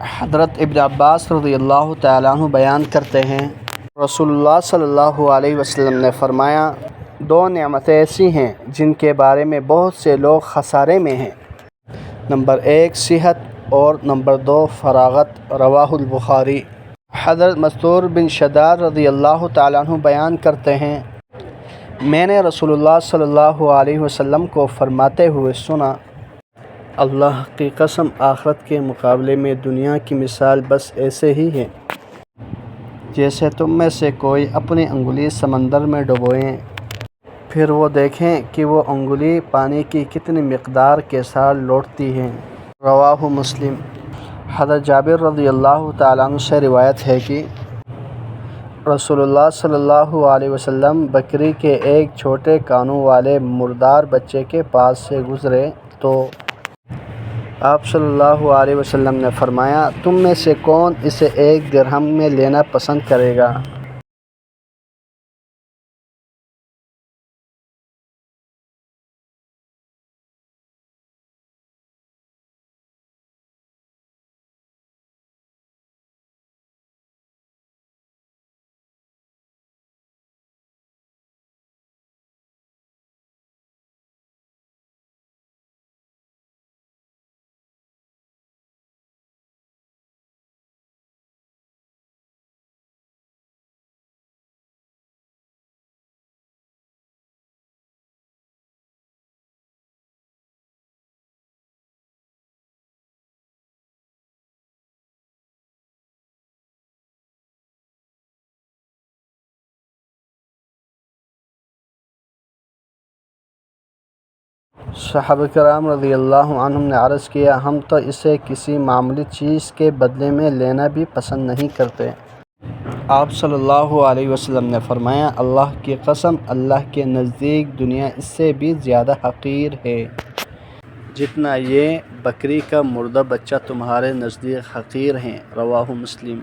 حضرت ابن عباس رضی اللہ تعالیٰ عنہ بیان کرتے ہیں، رسول اللہ صلی اللہ علیہ وسلم نے فرمایا، دو نعمتیں ایسی ہیں جن کے بارے میں بہت سے لوگ خسارے میں ہیں، نمبر 1 صحت اور نمبر 2 فراغت، رواہ البخاری۔ حضرت مستور بن شداد رضی اللہ تعالیٰ عنہ بیان کرتے ہیں، میں نے رسول اللہ صلی اللہ علیہ وسلم کو فرماتے ہوئے سنا، اللہ کی قسم آخرت کے مقابلے میں دنیا کی مثال بس ایسے ہی ہے جیسے تم میں سے کوئی اپنی انگلی سمندر میں ڈبوئے، پھر وہ دیکھیں کہ وہ انگلی پانی کی کتنی مقدار کے ساتھ لوٹتی ہے، رواہ مسلم۔ حضرت جابر رضی اللہ تعالیٰ عنہ سے روایت ہے کہ رسول اللہ صلی اللہ علیہ وسلم بکری کے ایک چھوٹے کانوں والے مردار بچے کے پاس سے گزرے تو آپ صلی اللہ علیہ وسلم نے فرمایا، تم میں سے کون اسے 1 درہم میں لینا پسند کرے گا؟ صحابہ کرام رضی اللہ عنہم نے عرض کیا، ہم تو اسے کسی معمولی چیز کے بدلے میں لینا بھی پسند نہیں کرتے۔ آپ صلی اللہ علیہ وسلم نے فرمایا، اللہ کی قسم، اللہ کے نزدیک دنیا اس سے بھی زیادہ حقیر ہے جتنا یہ بکری کا مردہ بچہ تمہارے نزدیک حقیر ہے، رواہ مسلم۔